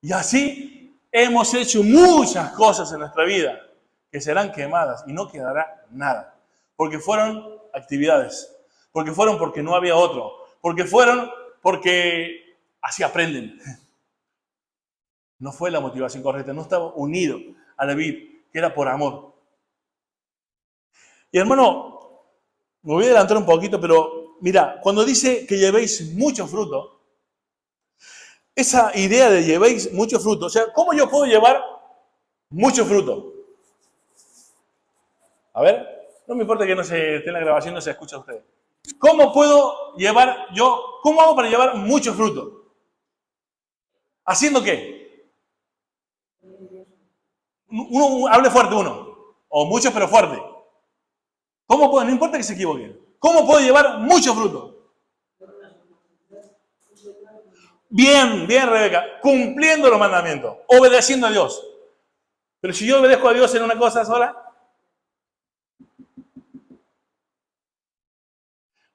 Y así hemos hecho muchas cosas en nuestra vida que serán quemadas y no quedará nada. Porque fueron actividades, porque no había otro, porque así aprenden. No fue la motivación correcta, no estaba unido a la vid, que era por amor. Y hermano, me voy a adelantar un poquito, pero mira, cuando dice que llevéis mucho fruto, esa idea de llevéis mucho fruto, o sea, ¿cómo yo puedo llevar mucho fruto? A ver, no me importa que no se esté en la grabación, no se escucha a ustedes. ¿Cómo cómo hago para llevar mucho fruto? ¿Haciendo qué? Hable fuerte uno, o mucho pero fuerte. ¿Cómo puedo? No importa que se equivoquen. ¿Cómo puedo llevar mucho fruto? Bien, Rebeca, cumpliendo los mandamientos, obedeciendo a Dios. Pero si yo obedezco a Dios en una cosa sola,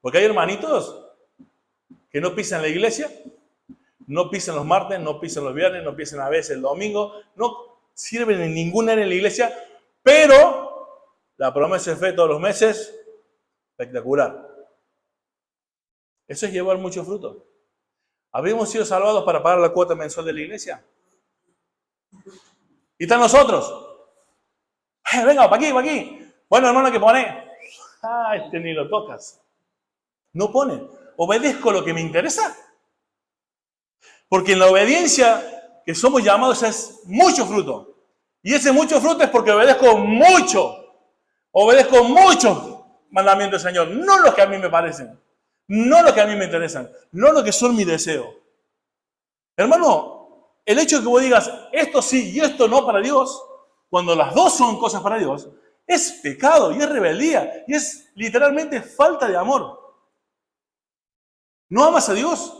porque hay hermanitos que no pisan la iglesia, no pisan los martes, no pisan los viernes, no pisan a veces el domingo, no sirven en ninguna área en la iglesia, pero la promesa de fe todos los meses, espectacular. Eso es llevar mucho fruto. ¿Habríamos sido salvados para pagar la cuota mensual de la iglesia? Y están nosotros. Venga, para aquí, para aquí. Bueno, hermano, ¿qué pone? Este ni lo tocas. No pone. ¿Obedezco lo que me interesa? Porque en la obediencia que somos llamados es mucho fruto. Y ese mucho fruto es porque obedezco mucho. Obedezco muchos mandamientos del Señor. No los que a mí me parecen. No los que a mí me interesan. No los que son mi deseo. Hermano, el hecho de que vos digas esto sí y esto no para Dios, cuando las dos son cosas para Dios, es pecado y es rebeldía y es literalmente falta de amor. ¿No amas a Dios?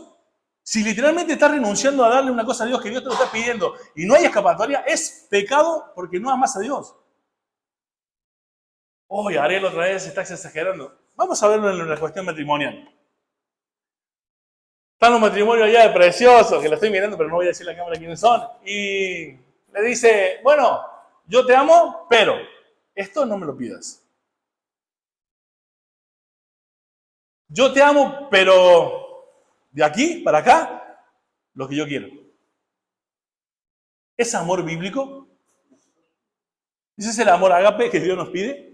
Si literalmente estás renunciando a darle una cosa a Dios que Dios te lo está pidiendo y no hay escapatoria, es pecado porque no amas a Dios. Hoy Ariel otra vez está exagerando. Vamos a verlo en la cuestión matrimonial. Están los matrimonios allá de preciosos, que lo estoy mirando, pero no voy a decir a la cámara quiénes son. Y le dice, bueno, yo te amo, pero esto no me lo pidas. Yo te amo, pero de aquí para acá, lo que yo quiero. ¿Es amor bíblico? ¿Ese es el amor ágape que Dios nos pide?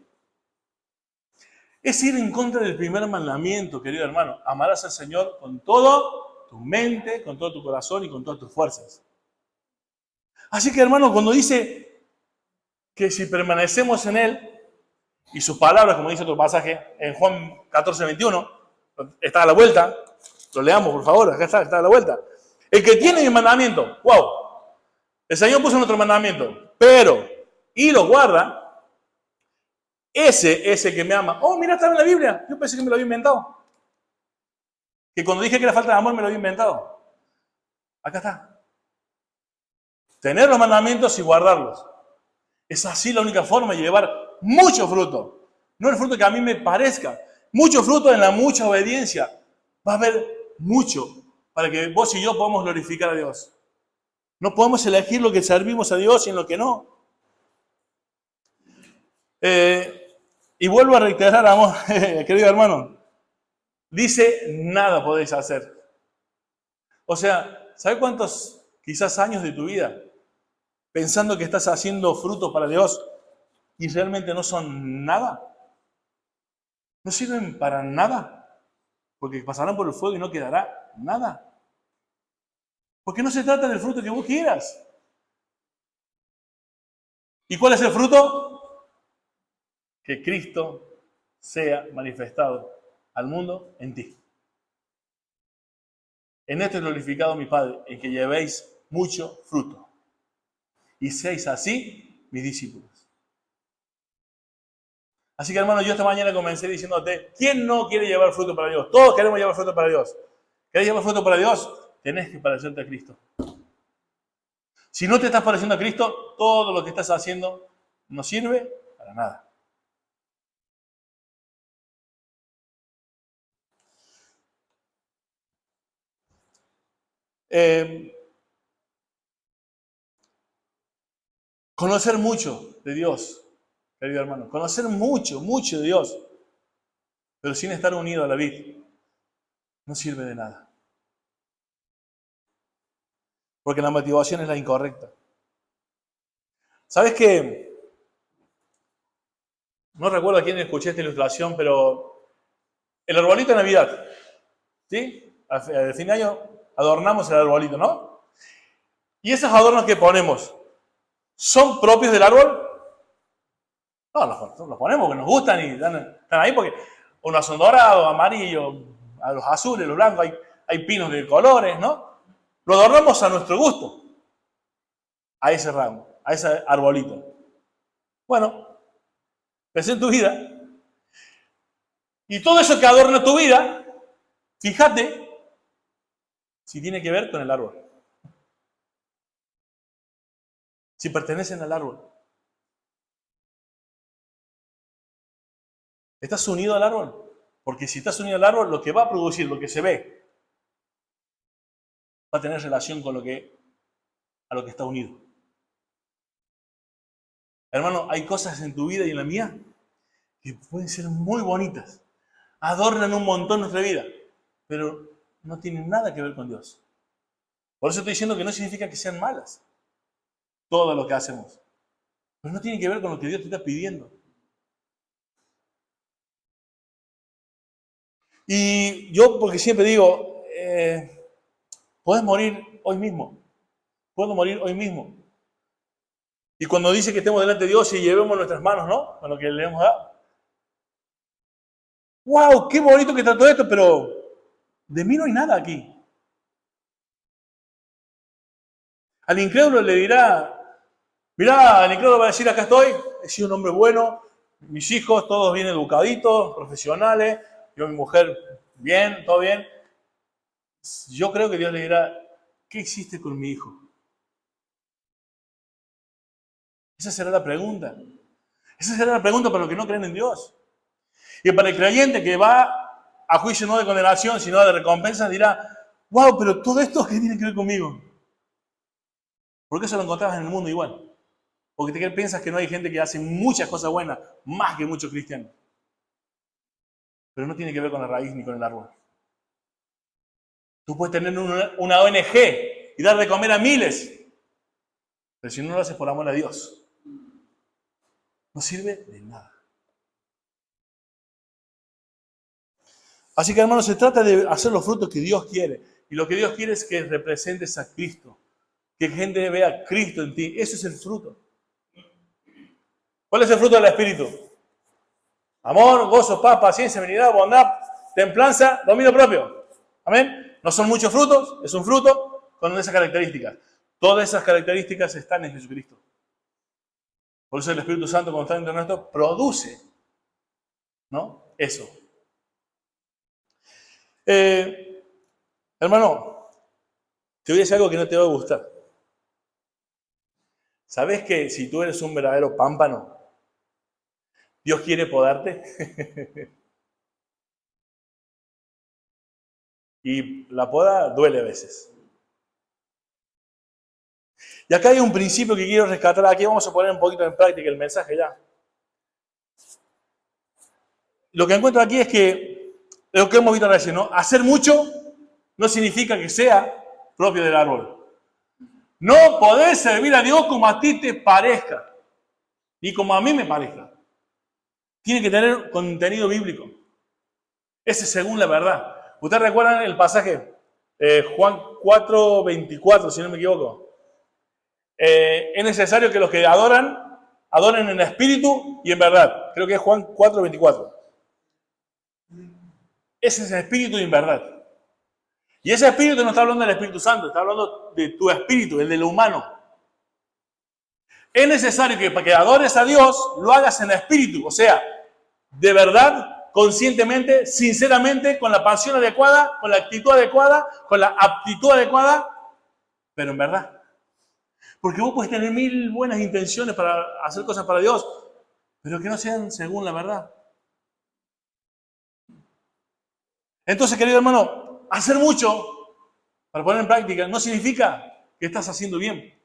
Es ir en contra del primer mandamiento, querido hermano. Amarás al Señor con todo tu mente, con todo tu corazón y con todas tus fuerzas. Así que, hermano, cuando dice que si permanecemos en Él, y sus palabras, como dice otro pasaje, en Juan 14, 21, está a la vuelta, lo leamos, por favor, acá está a la vuelta. El que tiene mi mandamiento, wow, el Señor puso nuestro mandamiento, pero, y lo guarda, ese es el que me ama. Oh, mira, está en la Biblia. Yo pensé que me lo había inventado. Que cuando dije que era falta de amor me lo había inventado. Acá está. Tener los mandamientos y guardarlos. Es así la única forma de llevar mucho fruto. No el fruto que a mí me parezca. Mucho fruto en la mucha obediencia. Va a haber mucho para que vos y yo podamos glorificar a Dios. No podemos elegir lo que servimos a Dios y en lo que no. Y vuelvo a reiterar, amor, querido hermano, dice, nada podéis hacer. O sea, ¿sabes cuántos quizás años de tu vida pensando que estás haciendo fruto para Dios y realmente no son nada? No sirven para nada, porque pasarán por el fuego y no quedará nada. Porque no se trata del fruto que vos quieras. ¿Y cuál es el fruto? Que Cristo sea manifestado al mundo en ti. En esto es glorificado mi Padre, en que llevéis mucho fruto. Y seáis así mis discípulos. Así que, hermano, yo esta mañana comencé diciéndote, ¿quién no quiere llevar fruto para Dios? Todos queremos llevar fruto para Dios. ¿Querés llevar fruto para Dios? Tenés que parecerte a Cristo. Si no te estás pareciendo a Cristo, todo lo que estás haciendo no sirve para nada. Conocer mucho de Dios, querido hermano. Conocer mucho, mucho de Dios. Pero sin estar unido a la vid, no sirve de nada. Porque la motivación es la incorrecta. ¿Sabes qué? No recuerdo a quién escuché esta ilustración, pero el arbolito de Navidad, ¿sí? Al fin de año adornamos el arbolito, ¿no? ¿Y esos adornos que ponemos son propios del árbol? No, los ponemos porque nos gustan y están ahí porque unos son dorados, amarillos, a los azules, los blancos, hay pinos de colores, ¿no? Lo adornamos a nuestro gusto, a ese ramo, a ese arbolito. Bueno, pensé en tu vida y todo eso que adorna tu vida, fíjate si tiene que ver con el árbol. Si pertenecen al árbol. ¿Estás unido al árbol? Porque si estás unido al árbol, lo que va a producir, lo que se ve, va a tener relación con a lo que está unido. Hermano, hay cosas en tu vida y en la mía que pueden ser muy bonitas, adornan un montón nuestra vida, pero no tienen nada que ver con Dios. Por eso estoy diciendo que no significa que sean malas todo lo que hacemos, pero no tiene que ver con lo que Dios te está pidiendo. Y yo, porque siempre digo, puedes morir hoy mismo, puedo morir hoy mismo. Y cuando dice que estemos delante de Dios y llevemos nuestras manos, ¿no? Con lo que le hemos dado. ¡Wow! ¡Qué bonito que está todo esto! Pero de mí no hay nada aquí. Al incrédulo le dirá, mirá, al incrédulo va a decir, acá estoy, he sido un hombre bueno, mis hijos todos bien educaditos, profesionales, yo mi mujer bien, todo bien. Yo creo que Dios le dirá, ¿qué hiciste con mi hijo? Esa será la pregunta. Esa será la pregunta para los que no creen en Dios. Y para el creyente que va a juicio no de condenación, sino de recompensa, dirá, wow, pero todo esto, ¿qué tiene que ver conmigo? Porque eso lo encontrabas en el mundo igual. Porque te piensas que no hay gente que hace muchas cosas buenas, más que muchos cristianos. Pero no tiene que ver con la raíz ni con el árbol. Tú puedes tener una ONG y dar de comer a miles, pero si no lo haces por amor a Dios, no sirve de nada. Así que, hermanos, se trata de hacer los frutos que Dios quiere. Y lo que Dios quiere es que representes a Cristo. Que gente vea a Cristo en ti. Ese es el fruto. ¿Cuál es el fruto del Espíritu? Amor, gozo, paz, paciencia, benignidad, bondad, templanza, dominio propio. Amén. No son muchos frutos, es un fruto con esas características. Todas esas características están en Jesucristo. Por eso el Espíritu Santo, cuando está dentro de nosotros, produce, ¿no? Eso. Hermano, te voy a decir algo que no te va a gustar. ¿Sabes que si tú eres un verdadero pámpano, Dios quiere podarte? Y la poda duele a veces. Y acá hay un principio que quiero rescatar. Aquí vamos a poner un poquito en práctica el mensaje ya. Lo que encuentro aquí es que, lo que hemos visto recién, ¿no? Hacer mucho no significa que sea propio del árbol. No podés servir a Dios como a ti te parezca, ni como a mí me parezca. Tiene que tener contenido bíblico. Ese es según la verdad. ¿Ustedes recuerdan el pasaje? Juan 4:24, si no me equivoco. Es necesario que los que adoren en espíritu y en verdad. Creo que es Juan 4:24. Ese es el espíritu y en verdad. Y ese espíritu no está hablando del Espíritu Santo, está hablando de tu espíritu, el de lo humano. Es necesario que para que adores a Dios, lo hagas en espíritu, o sea, de verdad, conscientemente, sinceramente, con la pasión adecuada, con la actitud adecuada, con la aptitud adecuada, pero en verdad. Porque vos puedes tener 1000 buenas intenciones para hacer cosas para Dios, pero que no sean según la verdad. Entonces, querido hermano, hacer mucho para poner en práctica no significa que estás haciendo bien.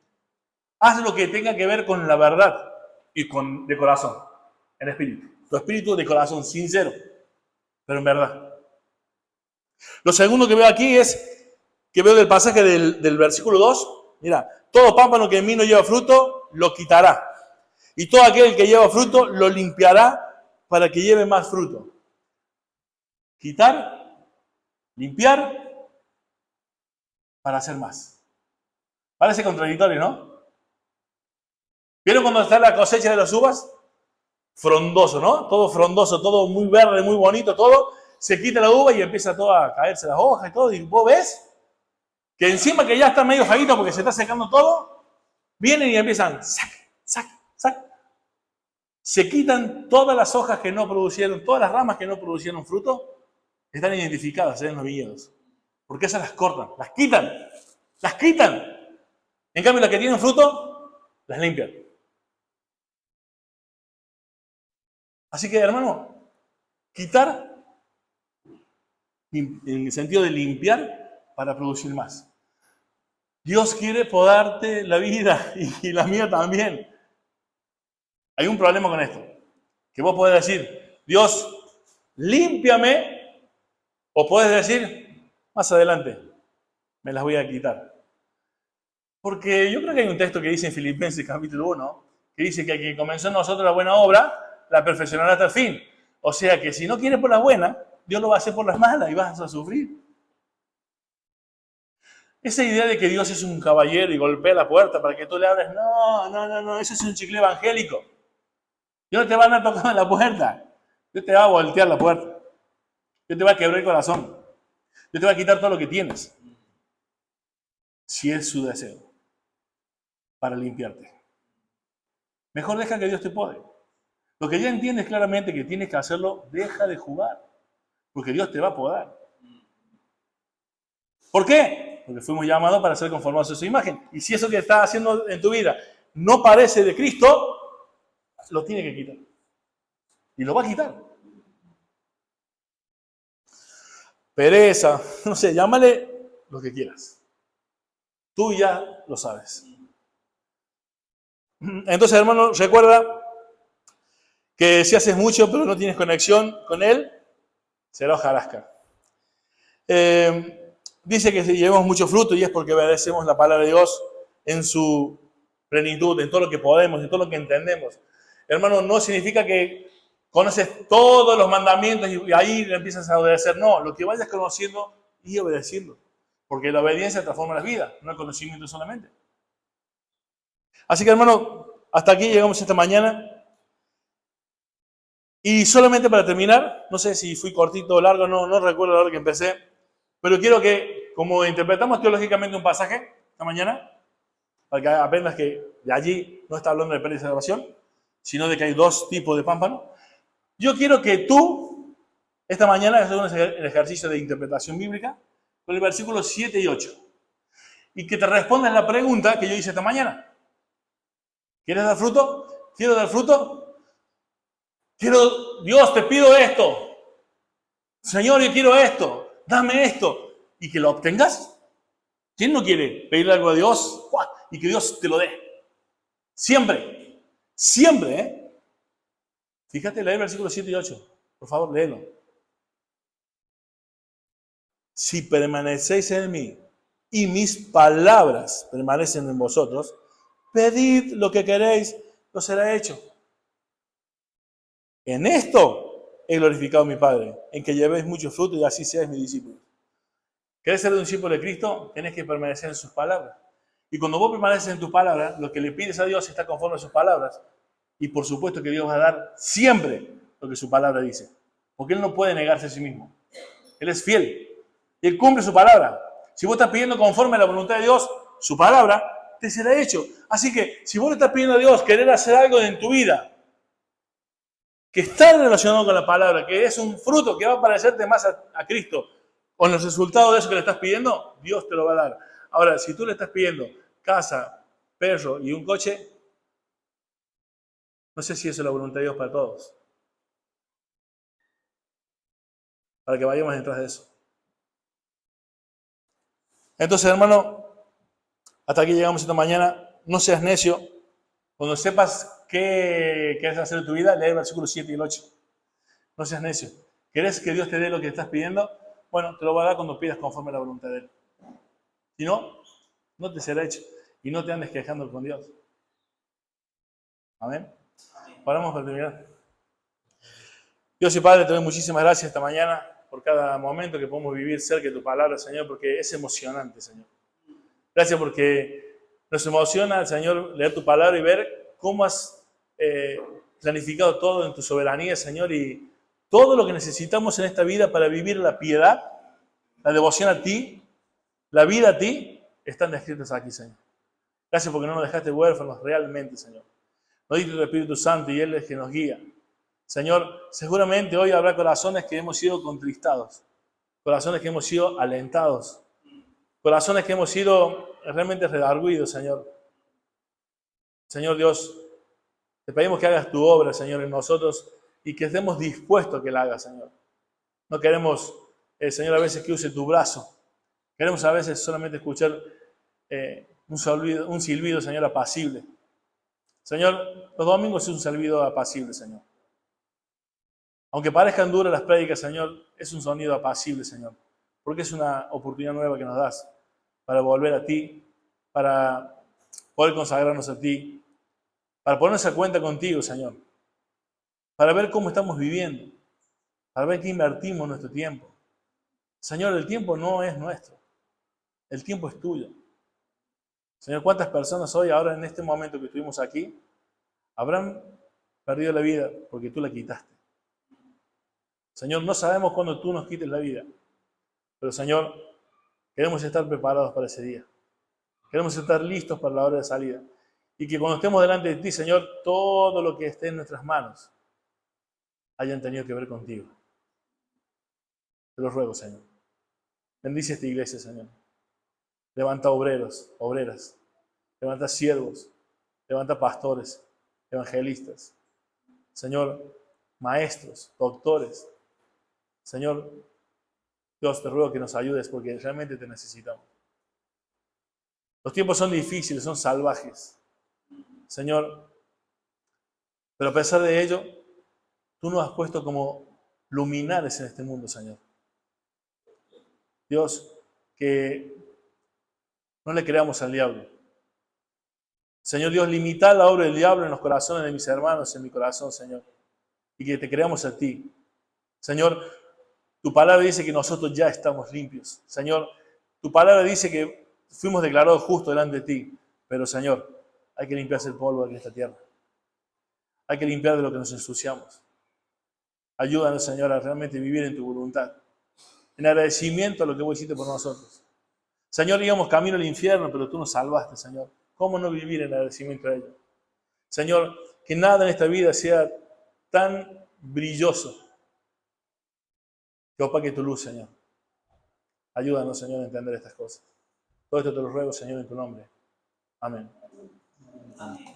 Haz lo que tenga que ver con la verdad y de corazón, en espíritu. Tu espíritu de corazón, sincero, pero en verdad. Lo segundo que veo aquí es, que veo del pasaje del versículo 2, mira, todo pámpano que en mí no lleva fruto, lo quitará. Y todo aquel que lleva fruto, lo limpiará para que lleve más fruto. Quitar, limpiar, para hacer más. Parece contradictorio, ¿no? ¿Vieron cuando está la cosecha de las uvas? Frondoso, ¿no? Todo frondoso, todo muy verde, muy bonito, todo. Se quita la uva y empieza todo a caerse las hojas y todo. Y vos ves que encima que ya está medio feíto porque se está secando todo, vienen y empiezan, sac, sac, sac. Se quitan todas las hojas que no producieron, todas las ramas que no producieron fruto, están identificadas en los viñedos. Porque esas las cortan, las quitan, las quitan. En cambio, las que tienen fruto, las limpian. Así que, hermano, quitar en el sentido de limpiar para producir más. Dios quiere podarte la vida y la mía también. Hay un problema con esto. Que vos podés decir, Dios, límpiame, o podés decir, más adelante, me las voy a quitar. Porque yo creo que hay un texto que dice en Filipenses capítulo 1, que dice que quien comenzó en nosotros la buena obra, la perfeccionará hasta el fin. O sea que si no quieres por las buenas, Dios lo va a hacer por las malas y vas a sufrir. Esa idea de que Dios es un caballero y golpea la puerta para que tú le abres, no, eso es un chicle evangélico. Dios no te va a andar tocando en la puerta. Dios te va a voltear la puerta. Dios te va a quebrar el corazón. Dios te va a quitar todo lo que tienes. Si es su deseo. Para limpiarte. Mejor deja que Dios te pode. Lo que ya entiendes claramente que tienes que hacerlo, deja de jugar. Porque Dios te va a podar. ¿Por qué? Porque fuimos llamados para ser conformados a su imagen. Y si eso que estás haciendo en tu vida no parece de Cristo, lo tiene que quitar. Y lo va a quitar. Pereza, no sé, llámale lo que quieras. Tú ya lo sabes. Entonces, hermano, recuerda que si haces mucho pero no tienes conexión con Él, será hojarasca. Dice que si llevamos mucho fruto y es porque obedecemos la palabra de Dios en su plenitud, en todo lo que podemos, en todo lo que entendemos. Hermano, no significa que conoces todos los mandamientos y ahí le empiezas a obedecer. No, lo que vayas conociendo y obedeciendo. Porque la obediencia transforma las vidas, no el conocimiento solamente. Así que, hermano, hasta aquí llegamos esta mañana. Y solamente para terminar, no sé si fui cortito o largo, no recuerdo la hora que empecé, pero quiero que, como interpretamos teológicamente un pasaje esta mañana, para que aprendas que de allí no está hablando de pérdida de salvación, sino de que hay dos tipos de pámpano. Yo quiero que tú, esta mañana, hagas el ejercicio de interpretación bíblica con el versículo 7 y 8. Y que te respondas la pregunta que yo hice esta mañana. ¿Quieres dar fruto? ¿Quiero dar fruto? Dios, te pido esto. Señor, yo quiero esto. Dame esto. Y que lo obtengas. ¿Quién no quiere pedirle algo a Dios y que Dios te lo dé? Siempre. Siempre, ¿eh? Fíjate, lee el versículo 7 y 8. Por favor, léelo. Si permanecéis en mí y mis palabras permanecen en vosotros, pedid lo que queréis, lo será hecho. En esto he glorificado a mi Padre, en que llevéis mucho fruto y así seáis mis discípulos. ¿Querés ser un discípulo de Cristo? Tienes que permanecer en sus palabras. Y cuando vos permaneces en tus palabras, lo que le pides a Dios está conforme a sus palabras. Y por supuesto que Dios va a dar siempre lo que su palabra dice. Porque Él no puede negarse a sí mismo. Él es fiel. Y Él cumple su palabra. Si vos estás pidiendo conforme a la voluntad de Dios, su palabra te será hecho. Así que si vos le estás pidiendo a Dios querer hacer algo en tu vida que está relacionado con la palabra, que es un fruto que va a parecerte más a Cristo, o en los resultados de eso que le estás pidiendo, Dios te lo va a dar. Ahora, si tú le estás pidiendo casa, perro y un coche, no sé si eso es la voluntad de Dios para todos. Para que vayamos detrás de eso. Entonces, hermano, hasta aquí llegamos esta mañana. No seas necio. Cuando sepas qué quieres hacer en tu vida, lee el versículo 7 y el 8. No seas necio. ¿Querés que Dios te dé lo que estás pidiendo? Bueno, te lo va a dar cuando pidas conforme a la voluntad de Él. Si no, no te será hecho. Y no te andes quejando con Dios. Amén. Paramos para terminar. Dios y Padre, te doy muchísimas gracias esta mañana por cada momento que podemos vivir cerca de tu palabra, Señor, porque es emocionante, Señor. Gracias porque nos emociona, Señor, leer tu palabra y ver cómo has planificado todo en tu soberanía, Señor, y todo lo que necesitamos en esta vida para vivir la piedad, la devoción a ti, la vida a ti, están descritas aquí, Señor. Gracias porque no nos dejaste huérfanos realmente, Señor. Nos diste tu Espíritu Santo y Él es el que nos guía. Señor, seguramente hoy habrá corazones que hemos sido contristados, corazones que hemos sido alentados, corazones que hemos sido realmente redarguidos, Señor. Señor Dios, te pedimos que hagas tu obra, Señor, en nosotros y que estemos dispuestos a que la hagas, Señor. No queremos, Señor, a veces que use tu brazo. Queremos a veces solamente escuchar un silbido, Señor, apacible. Señor, los domingos es un servicio apacible, Señor. Aunque parezcan duras las prédicas, Señor, es un sonido apacible, Señor. Porque es una oportunidad nueva que nos das para volver a ti, para poder consagrarnos a ti, para ponernos a cuenta contigo, Señor. Para ver cómo estamos viviendo, para ver qué invertimos nuestro tiempo. Señor, el tiempo no es nuestro, el tiempo es tuyo. Señor, ¿cuántas personas hoy, ahora en este momento que estuvimos aquí, habrán perdido la vida porque tú la quitaste? Señor, no sabemos cuándo tú nos quites la vida, pero Señor, queremos estar preparados para ese día. Queremos estar listos para la hora de salida. Y que cuando estemos delante de ti, Señor, todo lo que esté en nuestras manos hayan tenido que ver contigo. Te lo ruego, Señor. Bendice esta iglesia, Señor. Levanta obreros, obreras. Levanta siervos. Levanta pastores, evangelistas. Señor, maestros, doctores. Señor, Dios, te ruego que nos ayudes porque realmente te necesitamos. Los tiempos son difíciles, son salvajes. Señor, pero a pesar de ello, tú nos has puesto como luminares en este mundo, Señor. Dios, que no le creamos al diablo. Señor Dios, limita la obra del diablo en los corazones de mis hermanos, en mi corazón, Señor. Y que te creamos a ti. Señor, tu palabra dice que nosotros ya estamos limpios. Señor, tu palabra dice que fuimos declarados justos delante de ti. Pero, Señor, hay que limpiarse el polvo de esta tierra. Hay que limpiar de lo que nos ensuciamos. Ayúdanos, Señor, a realmente vivir en tu voluntad. En agradecimiento a lo que vos hiciste por nosotros. Señor, íbamos camino al infierno, pero tú nos salvaste, Señor. ¿Cómo no vivir en agradecimiento a ello? Señor, que nada en esta vida sea tan brilloso que opaque tu luz, Señor. Ayúdanos, Señor, a entender estas cosas. Todo esto te lo ruego, Señor, en tu nombre. Amén. Amén.